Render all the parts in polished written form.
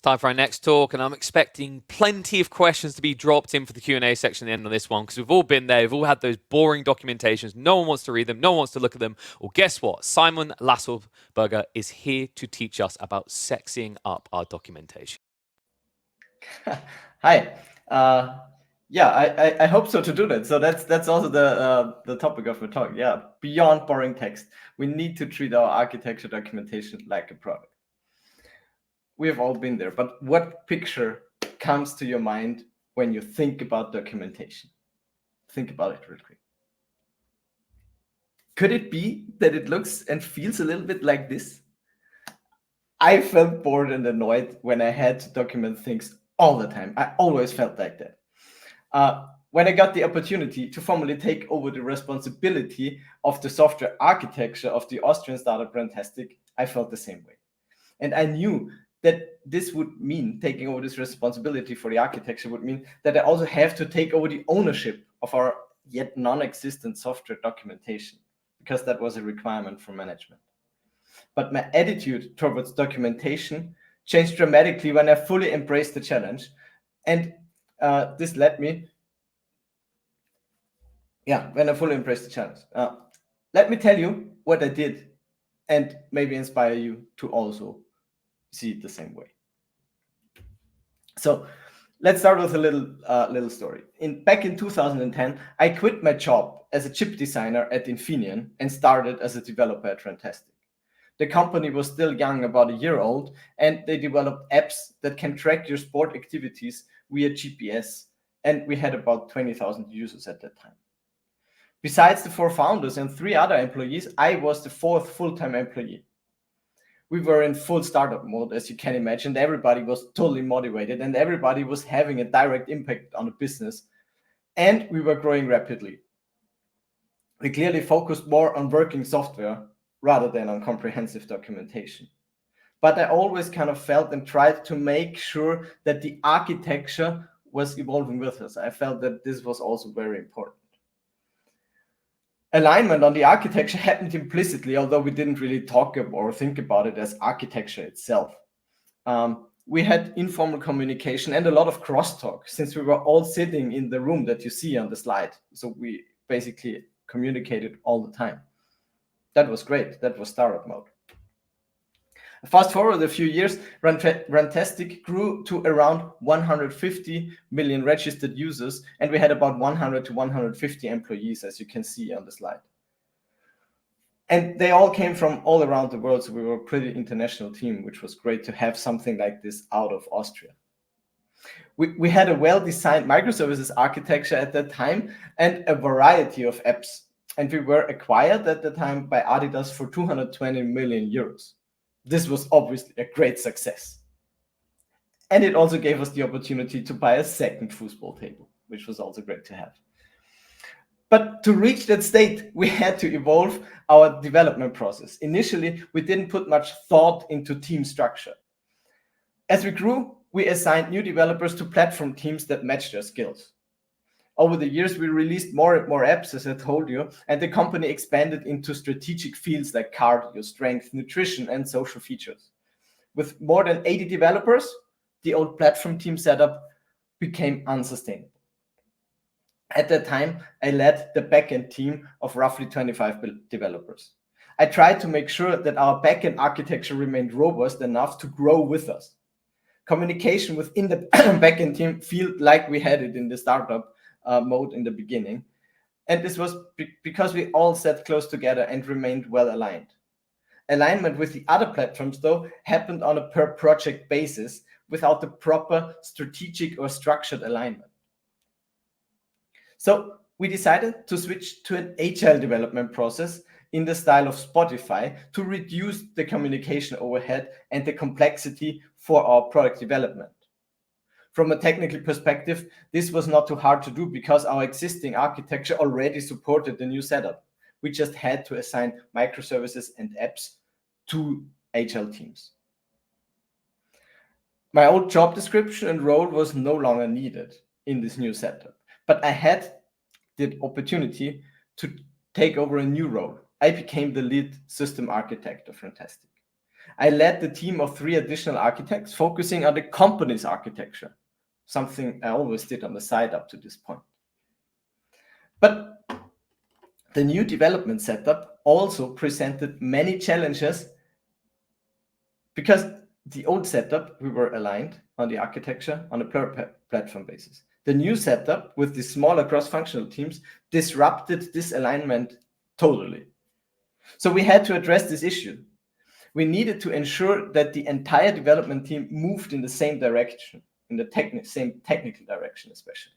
Time for our next talk, and I'm expecting plenty of questions to be dropped in for the Q&A section at the end of this one, because we've all been there. We've all had those boring documentations. No one wants to read them. No one wants to look at them. Well, guess what? Simon Lasselsberger is here to teach us about sexing up our documentation. Hi. I hope so to do that. So that's also the topic of the talk. Yeah, beyond boring text, we need to treat our architecture documentation like a product. We have all been there, but what picture comes to your mind when you think about documentation? Think about it real quick. Could it be that it looks and feels a little bit like this? I felt bored and annoyed when I had to document things all the time. I always felt like that. When I got the opportunity to formally take over the responsibility of the software architecture of the Austrian startup Rantastic, I felt the same way. And I knew that this would mean taking over this responsibility for the architecture would mean that I also have to take over the ownership of our yet non-existent software documentation, because that was a requirement from management. But my attitude towards documentation changed dramatically when I fully embraced the challenge. And this led me, when I fully embraced the challenge. Let me tell you what I did and maybe inspire you to also see it the same way. So let's start with a little story. Back in 2010, I quit my job as a chip designer at Infineon and started as a developer at Rantastic. The company was still young, about a year old, and they developed apps that can track your sport activities via GPS, and we had about 20,000 users at that time. Besides the 4 founders and 3 other employees, I was the 4th full-time employee. We were in full startup mode, as you can imagine. Everybody was totally motivated and everybody was having a direct impact on the business, and we were growing rapidly. We clearly focused more on working software rather than on comprehensive documentation. But I always kind of felt and tried to make sure that the architecture was evolving with us. I felt that this was also very important. Alignment on the architecture happened implicitly, although we didn't really talk or think about it as architecture itself. We had informal communication and a lot of crosstalk, since we were all sitting in the room that you see on the slide. So we basically communicated all the time. That was great. That was startup mode. Fast forward a few years, Rantastic grew to around 150 million registered users, and we had about 100 to 150 employees, as you can see on the slide. And they all came from all around the world, so we were a pretty international team, which was great to have something like this out of Austria. We had a well-designed microservices architecture at that time and a variety of apps. And we were acquired at the time by Adidas for 220 million euros. This was obviously a great success. And it also gave us the opportunity to buy a second foosball table, which was also great to have. But to reach that state, we had to evolve our development process. Initially, we didn't put much thought into team structure. As we grew, we assigned new developers to platform teams that matched their skills. Over the years, we released more and more apps, as I told you, and the company expanded into strategic fields like cardio, strength, nutrition, and social features. With more than 80 developers, the old platform team setup became unsustainable. At that time, I led the backend team of roughly 25 developers. I tried to make sure that our backend architecture remained robust enough to grow with us. Communication within the backend team felt like we had it in the startup mode in the beginning. And this was because we all sat close together and remained well aligned. Alignment with the other platforms, though, happened on a per project basis without the proper strategic or structured alignment. So we decided to switch to an agile development process in the style of Spotify to reduce the communication overhead and the complexity for our product development. From a technical perspective, this was not too hard to do because our existing architecture already supported the new setup. We just had to assign microservices and apps to agile teams. My old job description and role was no longer needed in this new setup, but I had the opportunity to take over a new role. I became the lead system architect of Rantastic. I led the team of 3 additional architects focusing on the company's architecture, something I always did on the side up to this point. But the new development setup also presented many challenges because the old setup, we were aligned on the architecture on a platform basis. The new setup with the smaller cross-functional teams disrupted this alignment totally. So we had to address this issue. We needed to ensure that the entire development team moved in the same direction, in the same technical direction especially.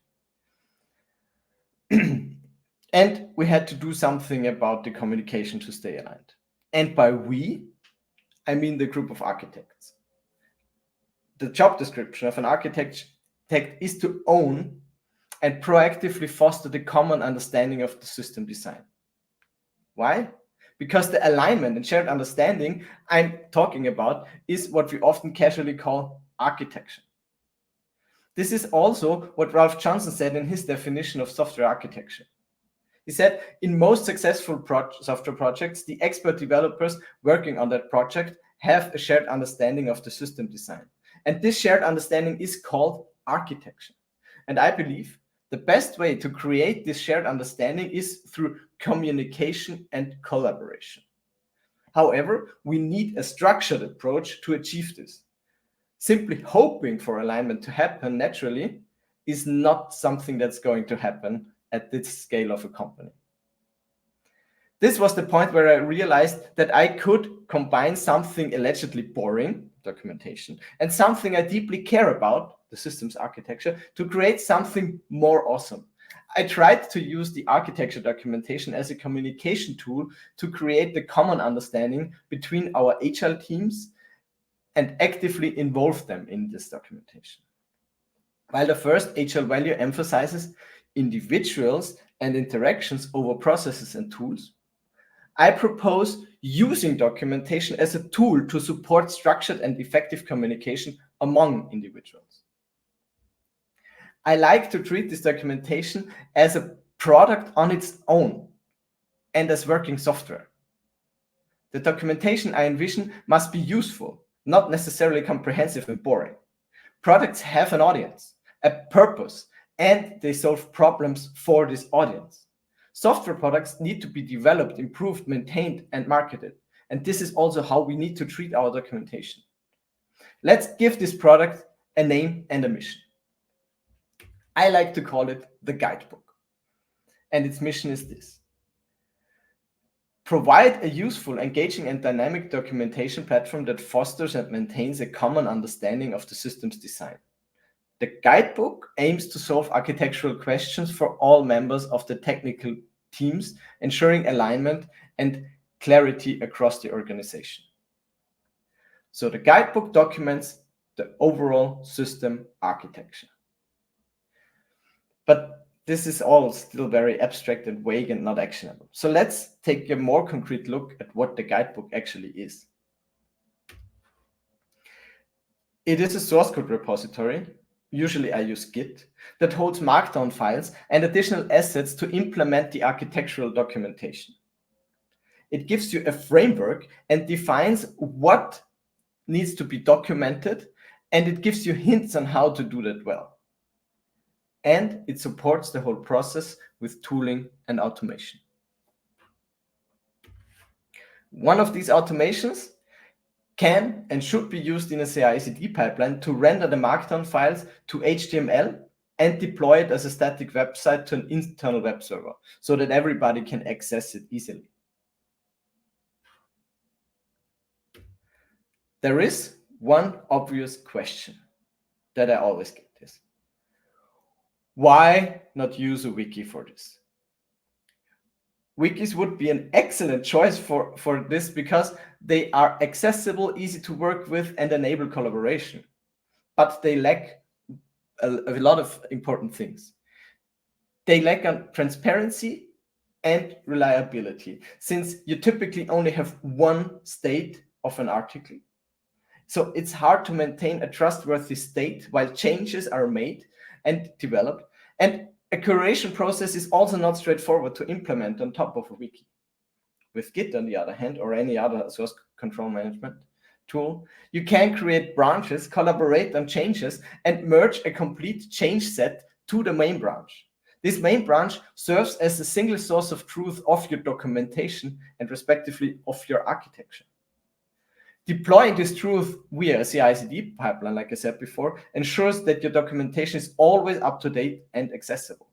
And we had to do something about the communication to stay aligned. And by we, I mean the group of architects. The job description of an architect is to own and proactively foster the common understanding of the system design. Why? Because the alignment and shared understanding I'm talking about is what we often casually call architecture. This is also what Ralph Johnson said in his definition of software architecture. He said, in most successful software projects, the expert developers working on that project have a shared understanding of the system design. And this shared understanding is called architecture. And I believe the best way to create this shared understanding is through communication and collaboration. However, we need a structured approach to achieve this. Simply hoping for alignment to happen naturally is not something that's going to happen at this scale of a company. This was the point where I realized that I could combine something allegedly boring, documentation, and something I deeply care about, the systems architecture, to create something more awesome. I tried to use the architecture documentation as a communication tool to create the common understanding between our agile teams and actively involve them in this documentation. While the first agile value emphasizes individuals and interactions over processes and tools, I propose using documentation as a tool to support structured and effective communication among individuals. I like to treat this documentation as a product on its own and as working software. The documentation I envision must be useful, not necessarily comprehensive and boring. Products have an audience, a purpose, and they solve problems for this audience. Software products need to be developed, improved, maintained, and marketed. And this is also how we need to treat our documentation. Let's give this product a name and a mission. I like to call it the guidebook. And its mission is this: provide a useful, engaging, and dynamic documentation platform that fosters and maintains a common understanding of the system's design. The guidebook aims to solve architectural questions for all members of the technical teams, ensuring alignment and clarity across the organization. So the guidebook documents the overall system architecture. But this is all still very abstract and vague and not actionable. So let's take a more concrete look at what the guidebook actually is. It is a source code repository, usually I use Git, that holds markdown files and additional assets to implement the architectural documentation. It gives you a framework and defines what needs to be documented, and it gives you hints on how to do that well. And it supports the whole process with tooling and automation. One of these automations can and should be used in a CI/CD pipeline to render the markdown files to HTML and deploy it as a static website to an internal web server so that everybody can access it easily. There is one obvious question that I always get this. Why not use a wiki for this? Wikis would be an excellent choice for this because they are accessible, easy to work with, and enable collaboration. But they lack a lot of important things. They lack on transparency and reliability, since you typically only have one state of an article. So it's hard to maintain a trustworthy state while changes are made and developed. And a curation process is also not straightforward to implement on top of a wiki. With Git, on the other hand, or any other source control management tool, you can create branches, collaborate on changes, and merge a complete change set to the main branch. This main branch serves as a single source of truth of your documentation and respectively of your architecture. Deploying this truth via a CI/CD pipeline, like I said before, ensures that your documentation is always up to date and accessible,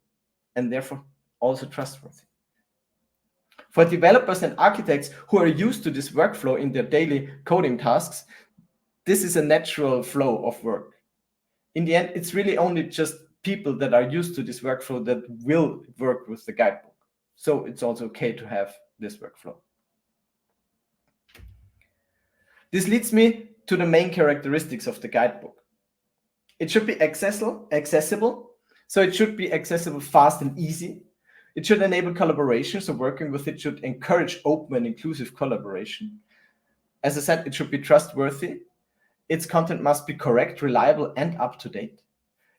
and therefore also trustworthy. For developers and architects who are used to this workflow in their daily coding tasks, this is a natural flow of work. In the end, it's really only just people that are used to this workflow that will work with the guidebook. So it's also okay to have this workflow. This leads me to the main characteristics of the guidebook. It should be accessible, so it should be accessible fast and easy. It should enable collaboration, so working with it should encourage open and inclusive collaboration. As I said, it should be trustworthy. Its content must be correct, reliable, and up to date.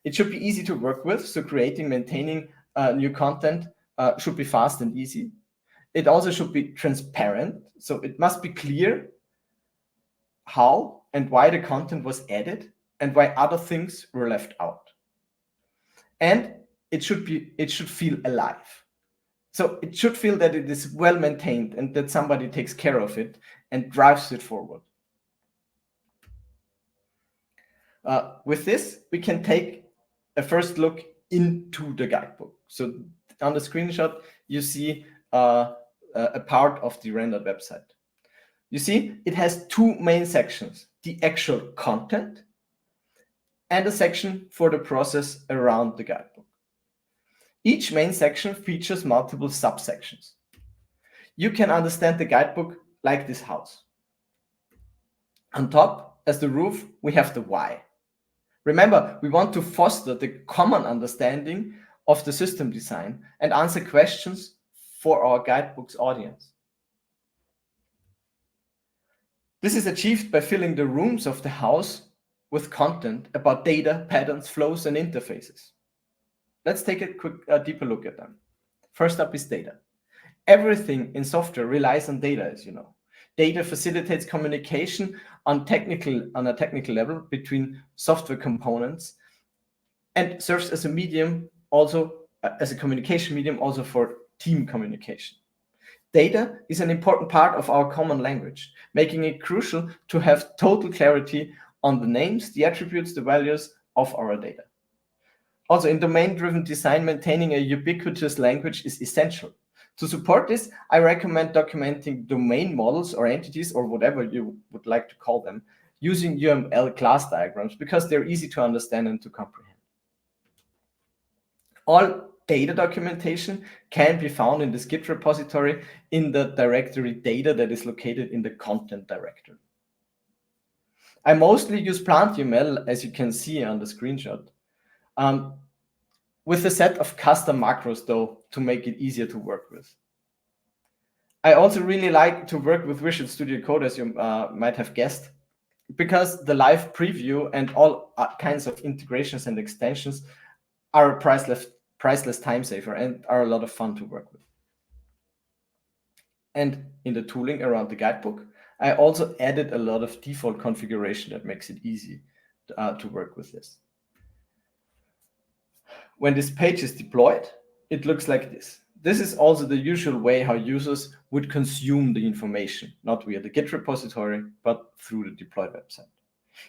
It should be easy to work with, so creating, maintaining new content should be fast and easy. It also should be transparent, so it must be clear how and why the content was added and why other things were left out. And it should feel alive. So it should feel that it is well maintained and that somebody takes care of it and drives it forward. With this, we can take a first look into the guidebook. So on the screenshot, you see a part of the rendered website. You see, it has two main sections, the actual content and a section for the process around the guidebook. Each main section features multiple subsections. You can understand the guidebook like this house. On top, as the roof, we have the why. Remember, we want to foster the common understanding of the system design and answer questions for our guidebook's audience. This is achieved by filling the rooms of the house with content about data, patterns, flows, and interfaces. Let's take a deeper look at them. First up is data. Everything in software relies on data, as you know. Data facilitates communication on a technical level between software components and serves as a medium, also as a communication medium, also for team communication. Data is an important part of our common language, making it crucial to have total clarity on the names, the attributes, the values of our data. Also, in domain-driven design, maintaining a ubiquitous language is essential. To support this, I recommend documenting domain models or entities or whatever you would like to call them using UML class diagrams because they're easy to understand and to comprehend. All data documentation can be found in this Git repository in the directory data that is located in the content directory. I mostly use plant.uml, as you can see on the screenshot, with a set of custom macros, though, to make it easier to work with. I also really like to work with Visual Studio Code, as you might have guessed, because the live preview and all kinds of integrations and extensions are a priceless time saver and are a lot of fun to work with. And in the tooling around the guidebook, I also added a lot of default configuration that makes it easy to work with this. When this page is deployed, it looks like this. This is also the usual way how users would consume the information, not via the Git repository, but through the deployed website.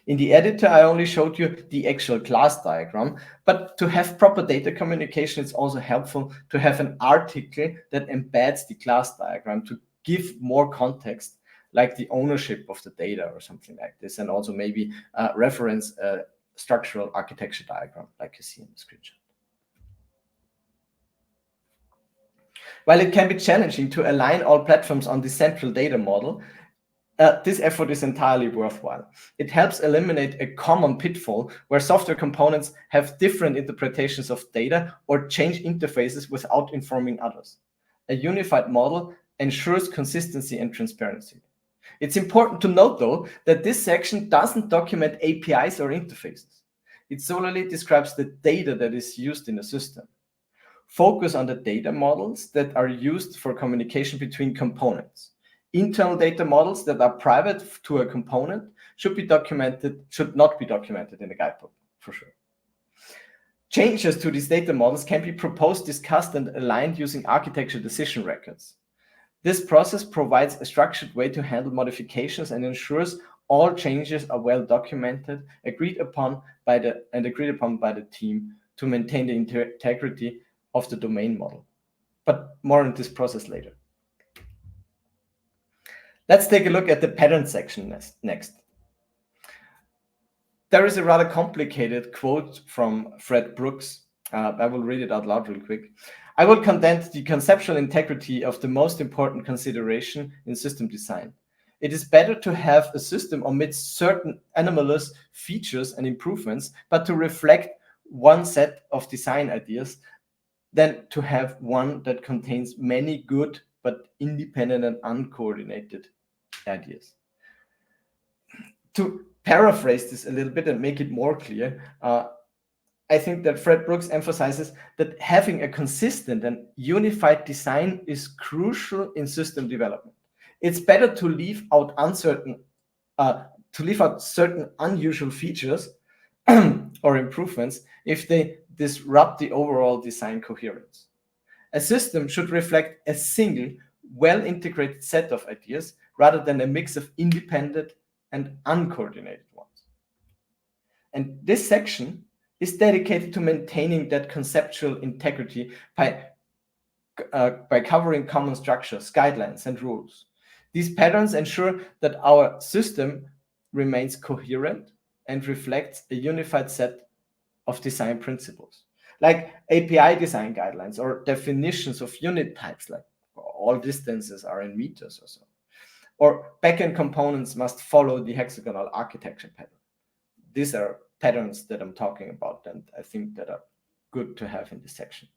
In the editor, I only showed you the actual class diagram, but to have proper data communication, it's also helpful to have an article that embeds the class diagram to give more context, like the ownership of the data or something like this, and also maybe reference a structural architecture diagram, like you see in the screenshot. While it can be challenging to align all platforms on the central data model, this effort is entirely worthwhile. It helps eliminate a common pitfall where software components have different interpretations of data or change interfaces without informing others. A unified model ensures consistency and transparency. It's important to note, though, that this section doesn't document APIs or interfaces. It solely describes the data that is used in the system. Focus on the data models that are used for communication between components. Internal data models that are private to a component should not be documented in the guidebook, for sure. Changes to these data models can be proposed, discussed, and aligned using architecture decision records. This process provides a structured way to handle modifications and ensures all changes are well documented, agreed upon by the team to maintain the integrity of the domain model. But more on this process later. Let's take a look at the pattern section next. There is a rather complicated quote from Fred Brooks. I will read it out loud real quick. I will condense the conceptual integrity of the most important consideration in system design. It is better to have a system omit certain anomalous features and improvements, but to reflect one set of design ideas than to have one that contains many good but independent and uncoordinated ideas. To paraphrase this a little bit and make it more clear, I think that Fred Brooks emphasizes that having a consistent and unified design is crucial in system development. It's better to leave out certain unusual features or improvements if they disrupt the overall design coherence. A system should reflect a single, well-integrated set of ideas rather than a mix of independent and uncoordinated ones. And this section is dedicated to maintaining that conceptual integrity by covering common structures, guidelines, and rules. These patterns ensure that our system remains coherent and reflects a unified set of design principles, like API design guidelines or definitions of unit types, like all distances are in meters or so. Or backend components must follow the hexagonal architecture pattern. These are patterns that I'm talking about, and I think that are good to have in this section.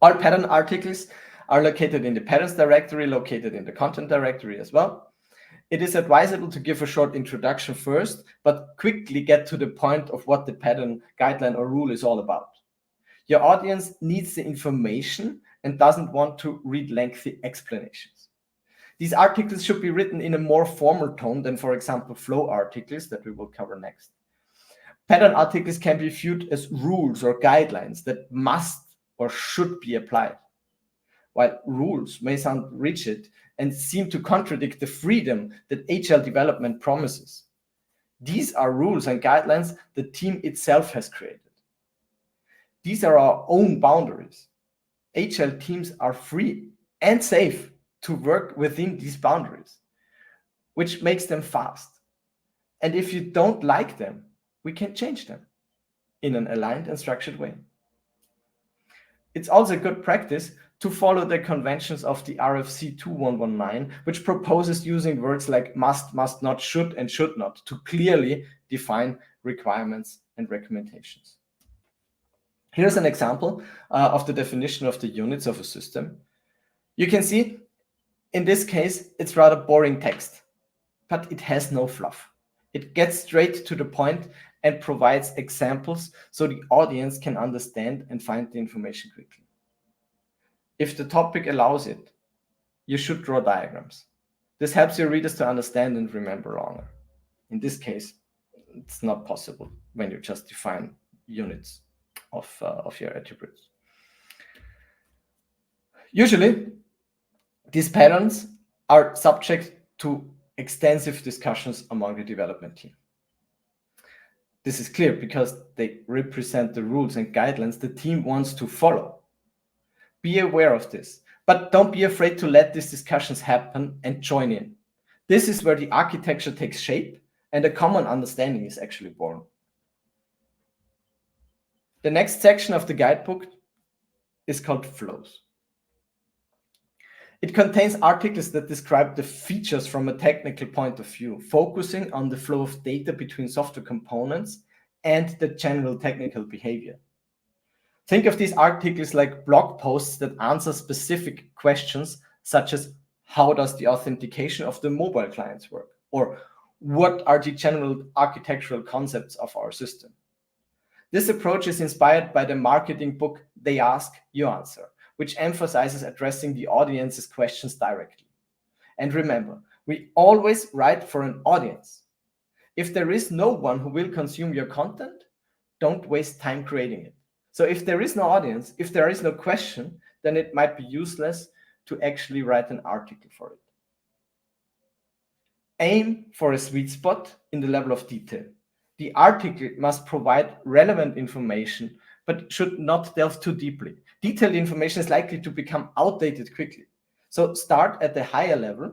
All pattern articles are located in the patterns directory, located in the content directory as well. It is advisable to give a short introduction first, but quickly get to the point of what the pattern, guideline, or rule is all about. Your audience needs the information and doesn't want to read lengthy explanations. These articles should be written in a more formal tone than, for example, flow articles that we will cover next. Pattern articles can be viewed as rules or guidelines that must or should be applied. While rules may sound rigid and seem to contradict the freedom that agile development promises, these are rules and guidelines the team itself has created. These are our own boundaries. Agile teams are free and safe to work within these boundaries, which makes them fast. And if you don't like them, we can change them in an aligned and structured way. It's also good practice to follow the conventions of the RFC 2119, which proposes using words like must not, should, and should not to clearly define requirements and recommendations. Here's an example of the definition of the units of a system. You can see, in this case, it's rather boring text, but it has no fluff. It gets straight to the point and provides examples so the audience can understand and find the information quickly. If the topic allows it, you should draw diagrams. This helps your readers to understand and remember longer. In this case, it's not possible when you just define units of your attributes. Usually, these patterns are subject to extensive discussions among the development team. This is clear because they represent the rules and guidelines the team wants to follow. Be aware of this, but don't be afraid to let these discussions happen and join in. This is where the architecture takes shape and a common understanding is actually born. The next section of the guidebook is called flows. It contains articles that describe the features from a technical point of view, focusing on the flow of data between software components and the general technical behavior. Think of these articles like blog posts that answer specific questions, such as how does the authentication of the mobile clients work? Or what are the general architectural concepts of our system? This approach is inspired by the marketing book, They Ask, You Answer, which emphasizes addressing the audience's questions directly. And remember, we always write for an audience, If there is no one who will consume your content, don't waste time creating it. So if there is no audience, if there is no question, then it might be useless to actually write an article for it. Aim for a sweet spot in the level of detail. The article must provide relevant information, but should not delve too deeply. Detailed information is likely to become outdated quickly. So start at the higher level.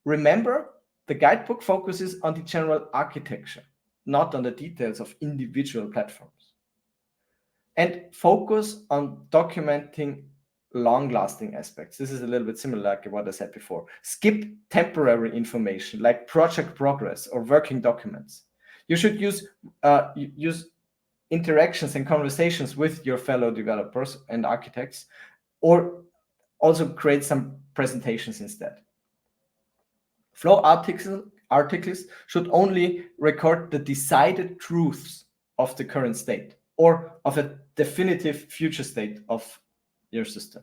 Remember, the guidebook focuses on the general architecture, not on the details of individual platforms. And focus on documenting long-lasting aspects. This is a little bit similar like what I said before. Skip temporary information like project progress or working documents. You should use interactions and conversations with your fellow developers and architects, or also create some presentations instead. Flow articles should only record the decided truths of the current state or of a definitive future state of your system.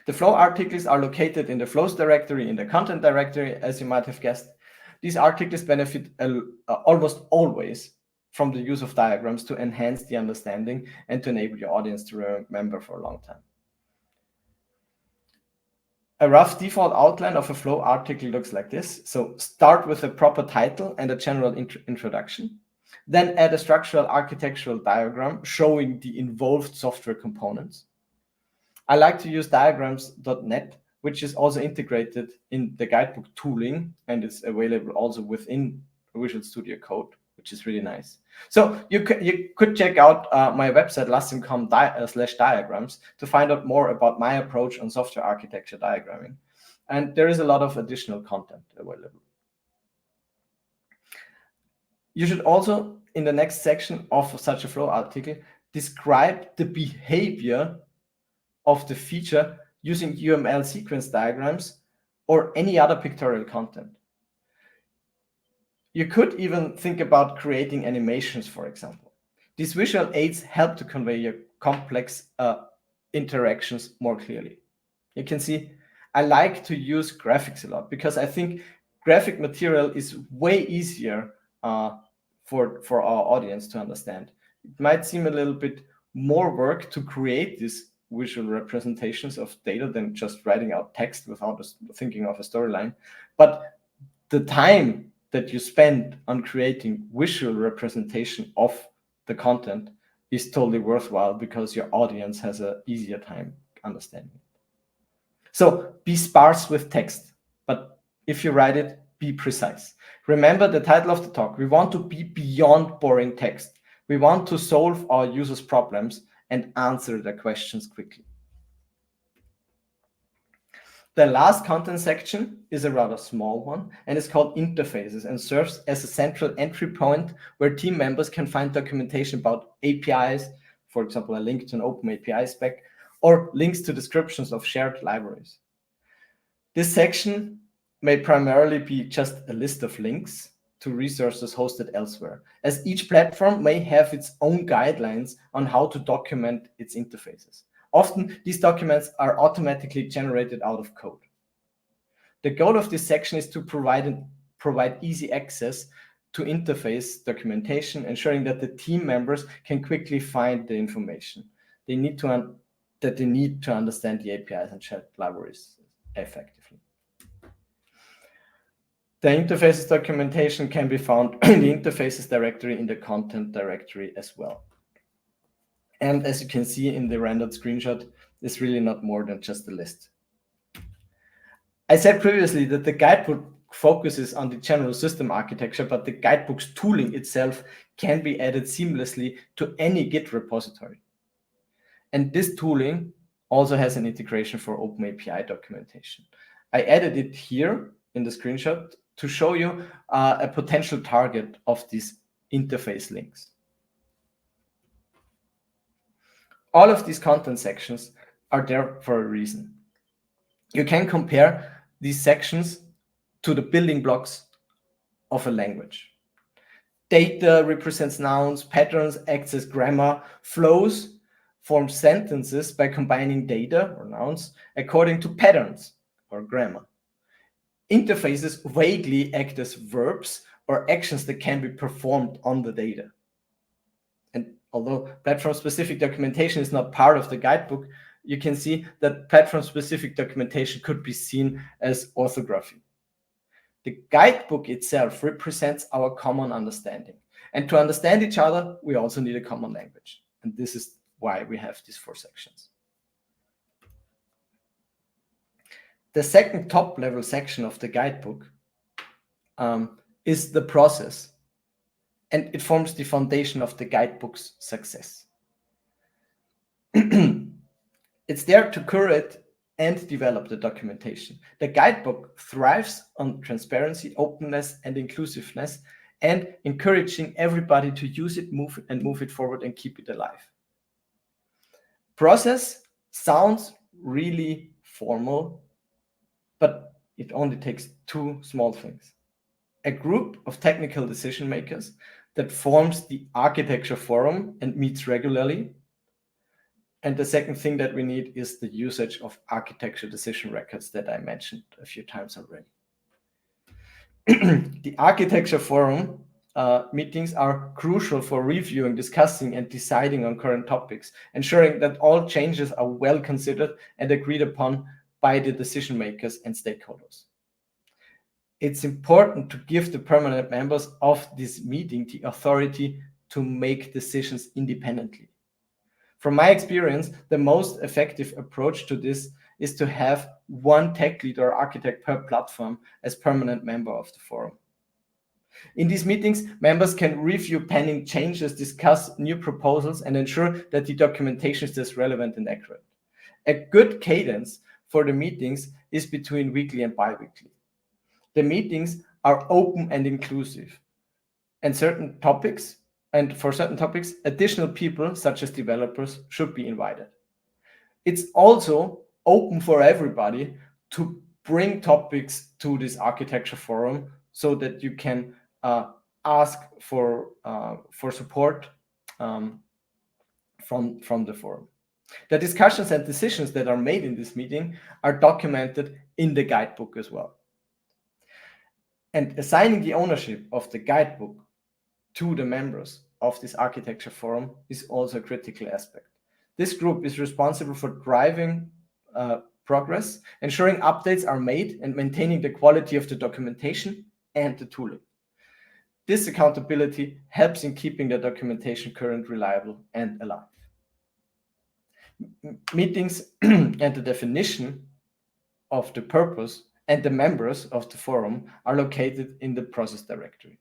The flow articles are located in the flows directory, in the content directory, as you might have guessed. These articles benefit almost always from the use of diagrams to enhance the understanding and to enable your audience to remember for a long time. A rough default outline of a flow article looks like this. So start with a proper title and a general introduction. Then add a structural architectural diagram showing the involved software components. I like to use diagrams.net, which is also integrated in the guidebook tooling, and it's available also within Visual Studio Code, which is really nice. So you could check out my website, lasselsberger.com/diagrams, to find out more about my approach on software architecture diagramming. And there is a lot of additional content available. You should also, in the next section of such a flow article, describe the behavior of the feature using UML sequence diagrams or any other pictorial content. You could even think about creating animations, for example. These visual aids help to convey your complex interactions more clearly. You can see I like to use graphics a lot because I think graphic material is way easier for our audience to understand. It might seem a little bit more work to create these visual representations of data than just writing out text without thinking of a storyline. But the time that you spend on creating visual representation of the content is totally worthwhile because your audience has an easier time understanding it. So be sparse with text, but if you write it, be precise. Remember the title of the talk. We want to be beyond boring text. We want to solve our users' problems and answer their questions quickly. The last content section is a rather small one, and it's called interfaces and serves as a central entry point where team members can find documentation about APIs, for example, a link to an open API spec, or links to descriptions of shared libraries. This section may primarily be just a list of links to resources hosted elsewhere, as each platform may have its own guidelines on how to document its interfaces. Often, these documents are automatically generated out of code. The goal of this section is to provide easy access to interface documentation, ensuring that the team members can quickly find the information they need to understand the APIs and shared libraries effectively. The interfaces documentation can be found in the interfaces directory in the content directory as well. And as you can see in the rendered screenshot, it's really not more than just a list. I said previously that the guidebook focuses on the general system architecture, but the guidebook's tooling itself can be added seamlessly to any Git repository. And this tooling also has an integration for OpenAPI documentation. I added it here in the screenshot to show you a potential target of these interface links. All of these content sections are there for a reason. You can compare these sections to the building blocks of a language. Data represents nouns, patterns acts as grammar, flows form sentences by combining data or nouns according to patterns or grammar. Interfaces vaguely act as verbs or actions that can be performed on the data. And although platform-specific documentation is not part of the guidebook, you can see that platform-specific documentation could be seen as orthography. The guidebook itself represents our common understanding. And to understand each other, we also need a common language. And this is why we have these 4 sections. The second top-level section of the guidebook is the process. And it forms the foundation of the guidebook's success. It's there to curate and develop the documentation. The guidebook thrives on transparency, openness, and inclusiveness, and encouraging everybody to use it, move it forward, and keep it alive. Process sounds really formal, but it only takes 2 small things. A group of technical decision makers that forms the architecture forum and meets regularly. And the second thing that we need is the usage of architecture decision records that I mentioned a few times already. The architecture forum meetings are crucial for reviewing, discussing, and deciding on current topics, ensuring that all changes are well considered and agreed upon by the decision makers and stakeholders. It's important to give the permanent members of this meeting the authority to make decisions independently. From my experience, the most effective approach to this is to have one tech lead or architect per platform as permanent member of the forum. In these meetings, members can review pending changes, discuss new proposals, and ensure that the documentation is relevant and accurate. A good cadence for the meetings is between weekly and bi-weekly. The meetings are open and inclusive, and for certain topics, additional people, such as developers, should be invited. It's also open for everybody to bring topics to this architecture forum so that you can ask for support from the forum. The discussions and decisions that are made in this meeting are documented in the guidebook as well. And assigning the ownership of the guidebook to the members of this architecture forum is also a critical aspect. This group is responsible for driving progress, ensuring updates are made, and maintaining the quality of the documentation and the tooling. This accountability helps in keeping the documentation current, reliable, and alive. Meetings and the definition of the purpose and the members of the forum are located in the process directory.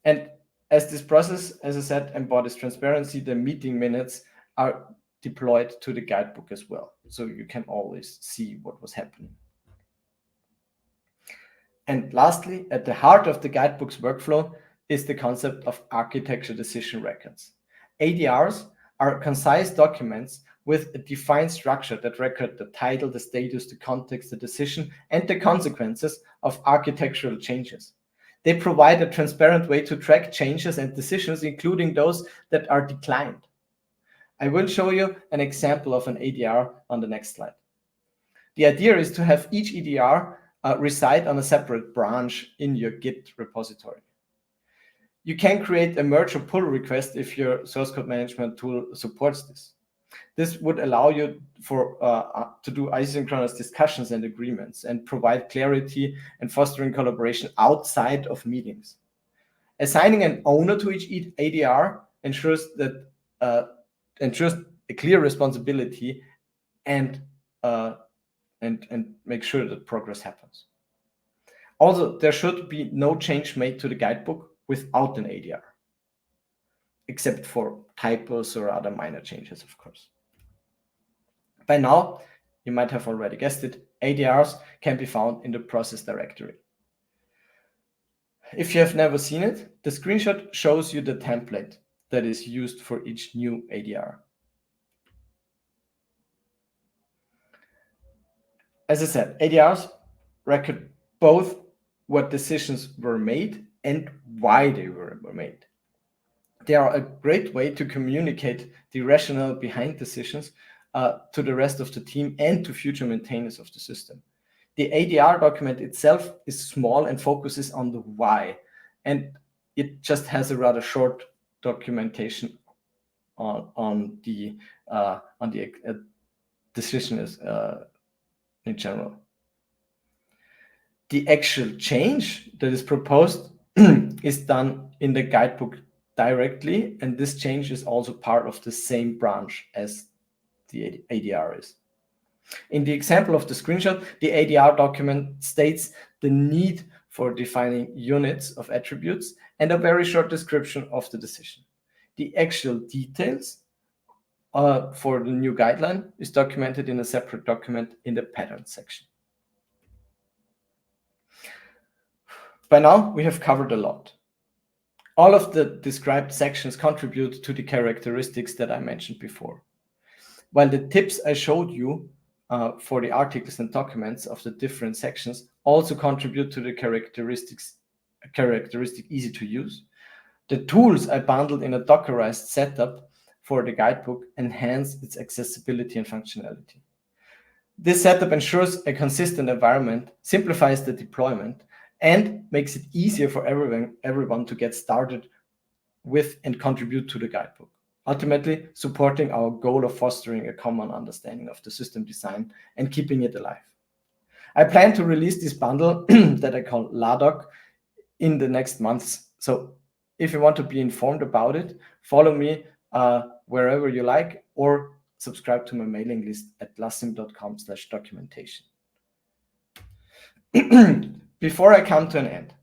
And as this process, as I said, embodies transparency, the meeting minutes are deployed to the guidebook as well. So you can always see what was happening. And lastly, at the heart of the guidebook's workflow is the concept of architecture decision records. ADRs are concise documents with a defined structure that record the title, the status, the context, the decision, and the consequences of architectural changes. They provide a transparent way to track changes and decisions, including those that are declined. I will show you an example of an ADR on the next slide. The idea is to have each ADR reside on a separate branch in your Git repository. You can create a merge or pull request if your source code management tool supports this. This would allow you to do asynchronous discussions and agreements and provide clarity and fostering collaboration outside of meetings. Assigning an owner to each ADR ensures a clear responsibility and make sure that progress happens. Also, there should be no change made to the guidebook without an ADR, except for typos or other minor changes, of course. By now, you might have already guessed it, ADRs can be found in the process directory. If you have never seen it, the screenshot shows you the template that is used for each new ADR. As I said, ADRs record both what decisions were made and why they were made. They are a great way to communicate the rationale behind decisions to the rest of the team and to future maintainers of the system. The ADR document itself is small and focuses on the why, and it just has a rather short documentation on the decision in general. The actual change that is proposed is done in the guidebook directly, and this change is also part of the same branch as the ADR is. In the example of the screenshot, the ADR document states the need for defining units of attributes and a very short description of the decision. The actual details for the new guideline is documented in a separate document in the pattern section. By now, we have covered a lot. All of the described sections contribute to the characteristics that I mentioned before. While the tips I showed you for the articles and documents of the different sections also contribute to the characteristic easy to use, the tools I bundled in a Dockerized setup for the guidebook enhance its accessibility and functionality. This setup ensures a consistent environment, simplifies the deployment, and makes it easier for everyone to get started with and contribute to the guidebook, ultimately supporting our goal of fostering a common understanding of the system design and keeping it alive. I plan to release this bundle that I call LADOC in the next months. So if you want to be informed about it, follow me wherever you like, or subscribe to my mailing list at lassim.com/documentation. Before I come to an end,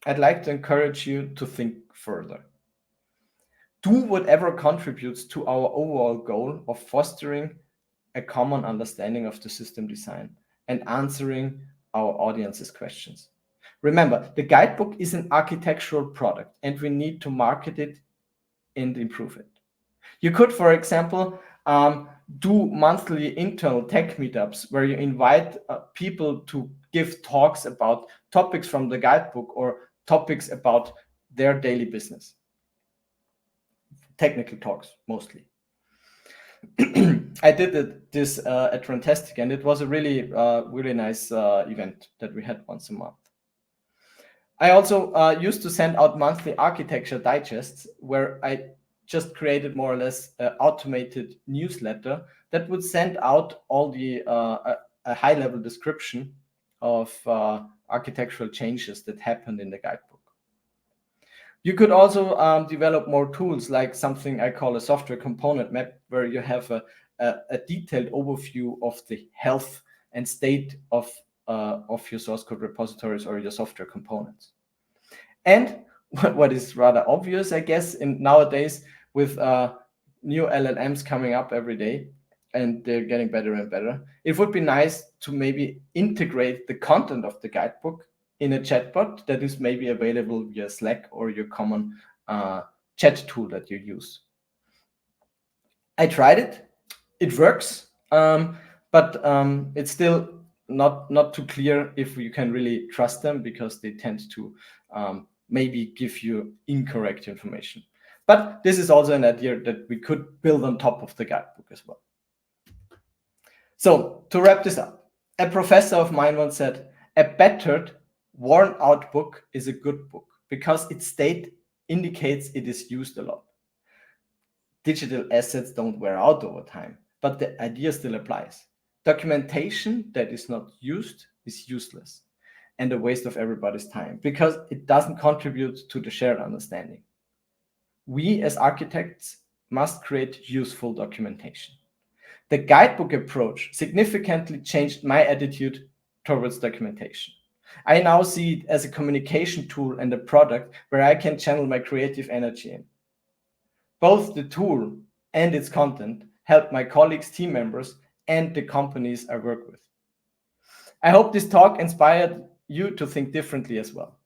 I'd like to encourage you to think further. Do whatever contributes to our overall goal of fostering a common understanding of the system design and answering our audience's questions. Remember, the guidebook is an architectural product and we need to market it and improve it. You could, for example, do monthly internal tech meetups where you invite people to give talks about topics from the guidebook or topics about their daily business. Technical talks, mostly. I did this at Runtastic, and it was a really nice event that we had once a month. I also used to send out monthly architecture digests where I just created more or less an automated newsletter that would send out all the a high-level description of architectural changes that happened in the guidebook. You could also develop more tools, like something I call a software component map, where you have a detailed overview of the health and state of your source code repositories or your software components. And what is rather obvious, I guess, nowadays with new LLMs coming up every day, and they're getting better and better, it would be nice to maybe integrate the content of the guidebook in a chatbot that is maybe available via Slack or your common chat tool that you use. I tried it. It works, but it's still not too clear if you can really trust them, because they tend to maybe give you incorrect information. But this is also an idea that we could build on top of the guidebook as well. So to wrap this up, a professor of mine once said, a battered, worn out book is a good book because its state indicates it is used a lot. Digital assets don't wear out over time, but the idea still applies. Documentation that is not used is useless and a waste of everybody's time because it doesn't contribute to the shared understanding. We as architects must create useful documentation. The guidebook approach significantly changed my attitude towards documentation. I now see it as a communication tool and a product where I can channel my creative energy in. Both the tool and its content help my colleagues, team members, and the companies I work with. I hope this talk inspired you to think differently as well.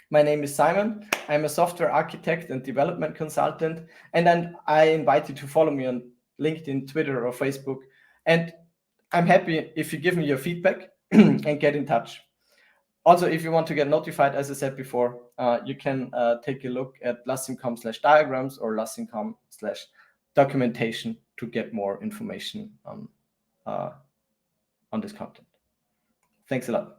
My name is Simon. I'm a software architect and development consultant, and then I invite you to follow me on LinkedIn, Twitter, or Facebook. And I'm happy if you give me your feedback and get in touch. Also, if you want to get notified, as I said before, you can take a look at lassim.com/diagrams or lassim.com/documentation to get more information on this content. Thanks a lot.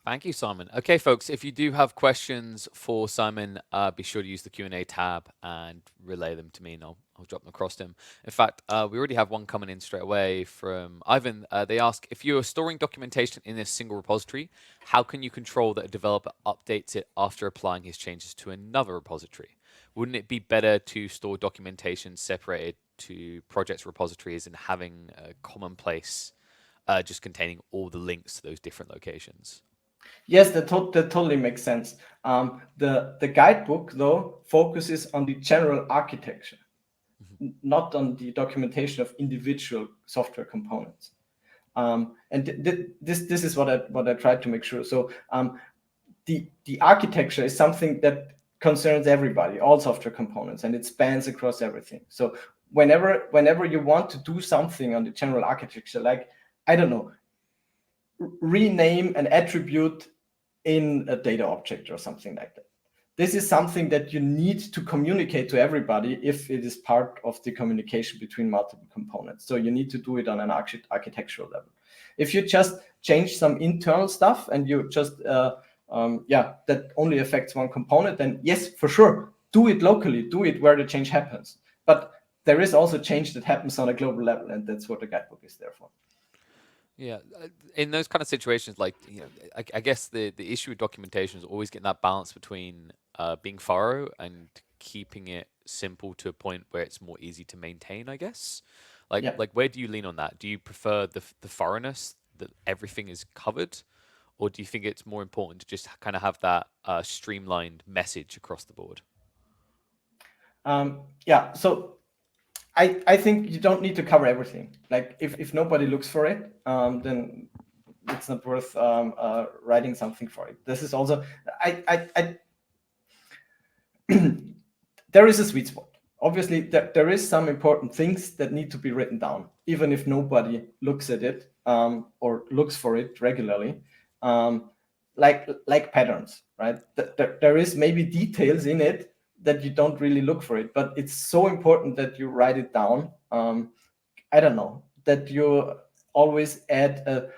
Thank you, Simon. Okay, folks, if you do have questions for Simon, be sure to use the Q&A tab and relay them to me, and I'll drop them across to him. In fact, we already have one coming in straight away from Ivan. They ask, if you're storing documentation in a single repository, how can you control that a developer updates it after applying his changes to another repository? Wouldn't it be better to store documentation separated to projects repositories and having a common place just containing all the links to those different locations? Yes, that totally makes sense. The guidebook, though, focuses on the general architecture, not on the documentation of individual software components. And this is what I tried to make sure. So the architecture is something that concerns everybody, all software components, and it spans across everything. So whenever you want to do something on the general architecture, like, I don't know, rename an attribute in a data object or something like that. This is something that you need to communicate to everybody if it is part of the communication between multiple components. So you need to do it on an architectural level. If you just change some internal stuff and you just, that only affects one component, then yes, for sure, do it locally, do it where the change happens. But there is also change that happens on a global level, and that's what the guidebook is there for. Yeah, in those kind of situations, like, I guess the issue with documentation is always getting that balance between being thorough and keeping it simple to a point where it's more easy to maintain, I guess. Like where do you lean on that? Do you prefer the thoroughness that everything is covered, or do you think it's more important to just kind of have that streamlined message across the board? So I think you don't need to cover everything. Like, if nobody looks for it, then it's not worth writing something for it. This is also, there is a sweet spot. Obviously, there is some important things that need to be written down, even if nobody looks at it or looks for it regularly, like patterns, right? There is maybe details in it that you don't really look for it, but it's so important that you write it down. I don't know, that you always add a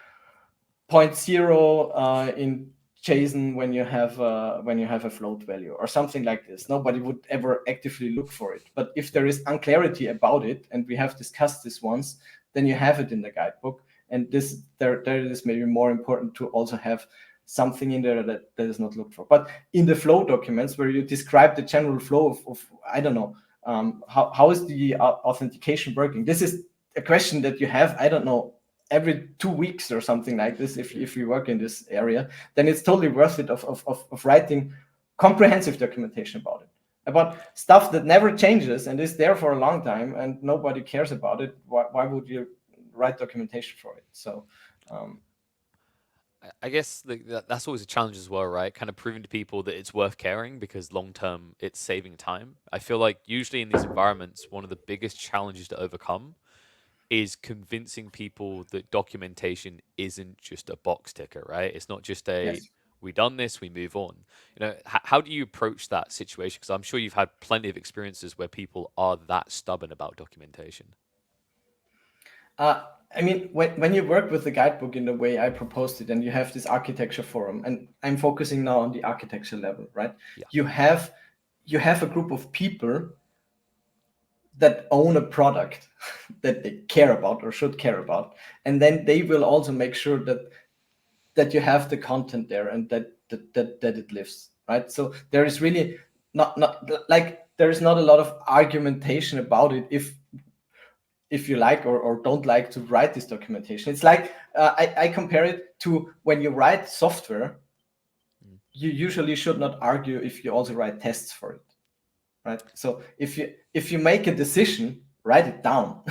0.0 in JSON when you have a float value or something like this. Nobody would ever actively look for it. But if there is unclarity about it, and we have discussed this once, then you have it in the guidebook. And there is maybe more important to also have something in there that is not looked for. But in the flow documents where you describe the general flow of I don't know, how is the authentication working? This is a question that you have, I don't know, every 2 weeks or something like this. If you work in this area, then it's totally worth it of writing comprehensive documentation about stuff that never changes and is there for a long time and nobody cares about it. Why would you write documentation for it? So I guess that's always a challenge as well, right? Kind of proving to people that it's worth caring because long term it's saving time. I feel like usually in these environments, one of the biggest challenges to overcome is convincing people that documentation isn't just a box ticker, right? It's not just yes. we done this, we move on. How do you approach that situation? Because I'm sure you've had plenty of experiences where people are that stubborn about documentation. I mean, when you work with the guidebook in the way I proposed it, and you have this architecture forum, and I'm focusing now on the architecture level, right? Yeah. You have a group of people that own a product that they care about or should care about, and then they will also make sure that you have the content there and that it lives, right? So there is really not like there is not a lot of argumentation about it if you like or don't like to write this documentation. It's like I compare it to when you write software, you usually should not argue if you also write tests for it, right? So if you make a decision, write it down,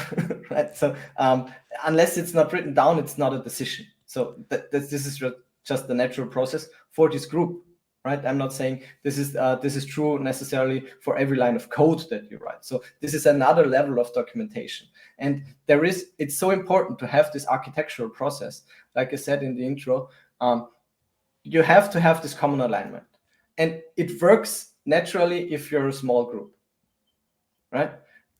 right? So unless it's not written down, it's not a decision. So this is just the natural process for this group, right? I'm not saying this is true necessarily for every line of code that you write. So this is another level of documentation. And it's so important to have this architectural process. Like I said in the intro, you have to have this common alignment. And it works naturally if you're a small group, right?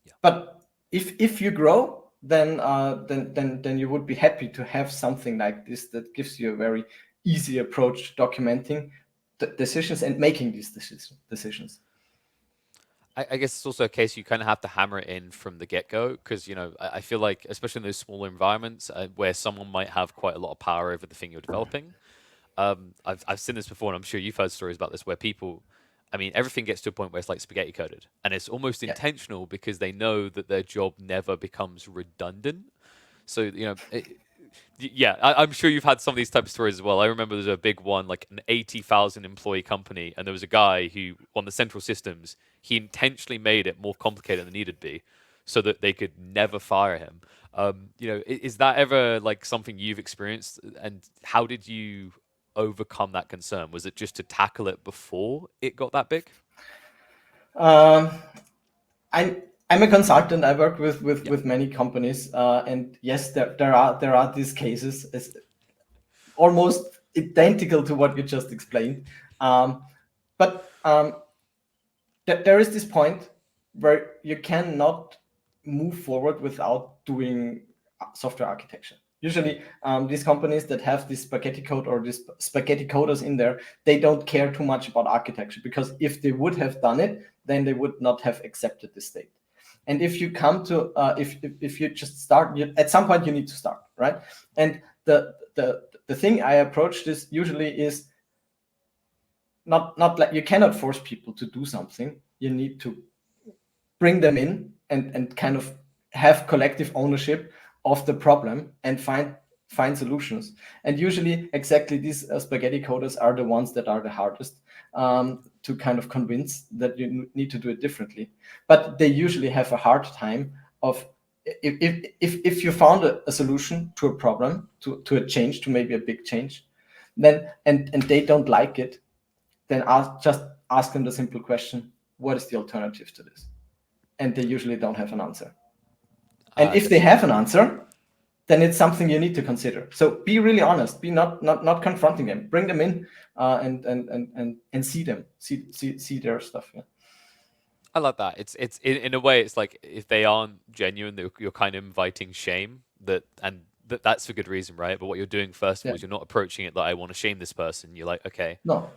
Yeah. But if you grow, then you would be happy to have something like this that gives you a very easy approach to documenting the decisions and making these decisions. I guess it's also a case you kind of have to hammer it in from the get-go because, I feel like, especially in those smaller environments where someone might have quite a lot of power over the thing you're developing. I've seen this before, and I'm sure you've heard stories about this where people, I mean, everything gets to a point where it's like spaghetti coded, and it's almost Yeah. intentional because they know that their job never becomes redundant. So, yeah, I'm sure you've had some of these type of stories as well. I remember there's a big one, like an 80,000 employee company, and there was a guy who, on the central systems, he intentionally made it more complicated than it needed to be, so that they could never fire him. Is that ever like something you've experienced, and how did you overcome that concern? Was it just to tackle it before it got that big? Um, I'm a consultant. I work with Yeah. with many companies, and yes, there are these cases. It's almost identical to what you just explained. But there is this point where you cannot move forward without doing software architecture. Usually, these companies that have this spaghetti code or these spaghetti coders in there, they don't care too much about architecture, because if they would have done it, then they would not have accepted the state. And if you come to if you just start, at some point you need to start, right? And the thing I approach this usually is not like, you cannot force people to do something. You need to bring them in and kind of have collective ownership of the problem and find solutions. And usually exactly these spaghetti coders are the ones that are the hardest to kind of convince that you need to do it differently. But they usually have a hard time of, if you found a solution to a problem, to a change, to maybe a big change, then and they don't like it, then just ask them the simple question: what is the alternative to this? And they usually don't have an answer. And if they That's have an answer, then it's something you need to consider. So be really honest. Be not confronting them. Bring them in and see them, see their stuff. Yeah. I like that. It's in a way, it's like if they aren't genuine, you're kind of inviting shame. That's for good reason, right? But what you're doing first of all Yeah. is you're not approaching it like I want to shame this person. You're like, okay, No.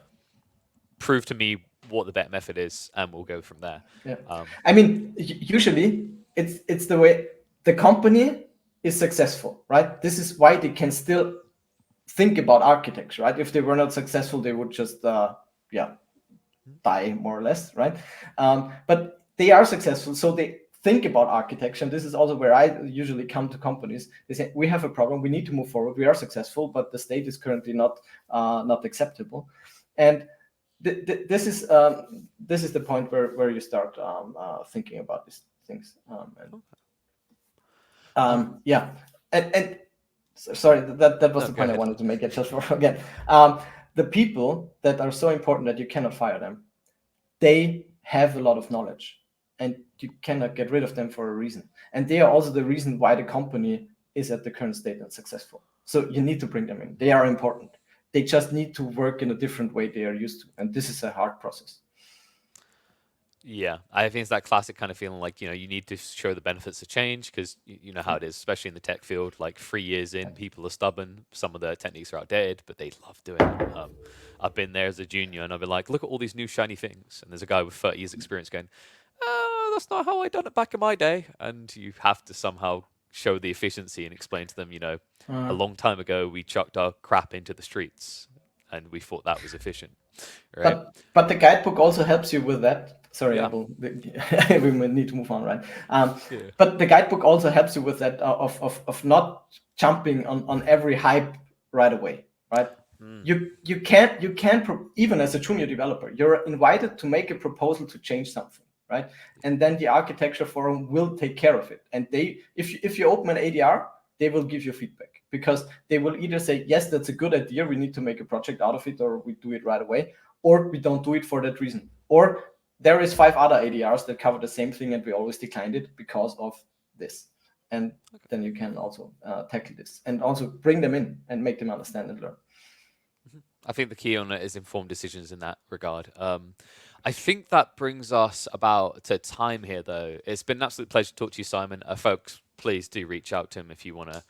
prove to me what the better method is, and we'll go from there. Yeah. Um, I mean, usually it's the way the company is successful, right? This is why they can still think about architecture, right? If they were not successful, they would just die more or less, right? But they are successful, so they think about architecture. And this is also where I usually come to companies. They say, we have a problem, we need to move forward, we are successful, but the state is currently not acceptable. And this is the point where you start thinking about these things. um, Yeah, and sorry, that was no, the go point I ahead. wanted to make. It just for again, the people that are so important that you cannot fire them, they have a lot of knowledge, and you cannot get rid of them for a reason. And they are also the reason why the company is at the current state and successful. So you need to bring them in. They are important. They just need to work in a different way they are used to, and this is a hard process. Yeah, I think it's that classic kind of feeling like, you need to show the benefits of change because you know how Yeah. it is, especially in the tech field. Like 3 years in, people are stubborn. Some of the techniques are outdated, but they love doing it. I've been there as a junior and I've been like, look at all these new shiny things. And there's a guy with 30 years experience going, oh, that's not how I done it back in my day. And you have to somehow show the efficiency and explain to them, a Uh, long time ago, we chucked our crap into the streets and we thought that was efficient, right? but the guidebook also helps you with that. Sorry, I Yeah. will. We will need to move on, right? Yeah. But the guidebook also helps you with that, of not jumping on every hype right away, right? Mm. You can't even as a junior developer, you're invited to make a proposal to change something, right? And then the architecture forum will take care of it. And if you open an ADR, they will give you feedback, because they will either say, yes, that's a good idea, we need to make a project out of it, or we do it right away, or we don't do it for that reason, or there is 5 other ADRs that cover the same thing and we always declined it because of this. And then you can also tackle this and also bring them in and make them understand and learn. I think the key on it is informed decisions in that regard. I think that brings us about to time here, though. It's been an absolute pleasure to talk to you, Simon. Folks, please do reach out to him if you want to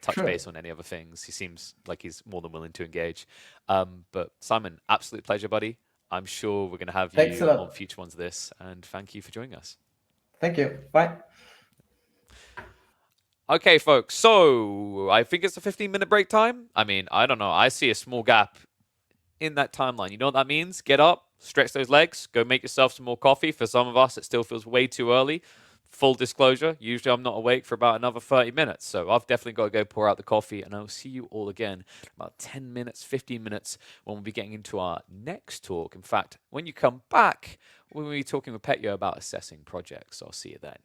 touch Sure. base on any other things. He seems like he's more than willing to engage. But Simon, absolute pleasure, buddy. I'm sure we're going to have Thanks a you on lot. future ones of this, and thank you for joining us. Thank you. Bye. Okay, folks, so I think it's a 15-minute break time. I mean, I don't know. I see a small gap in that timeline. You know what that means? Get up, stretch those legs, go make yourself some more coffee. For some of us, it still feels way too early. Full disclosure, usually I'm not awake for about another 30 minutes. So I've definitely got to go pour out the coffee, and I'll see you all again in about 10 minutes, 15 minutes when we'll be getting into our next talk. In fact, when you come back, we'll be talking with Petya about assessing projects. So I'll see you then.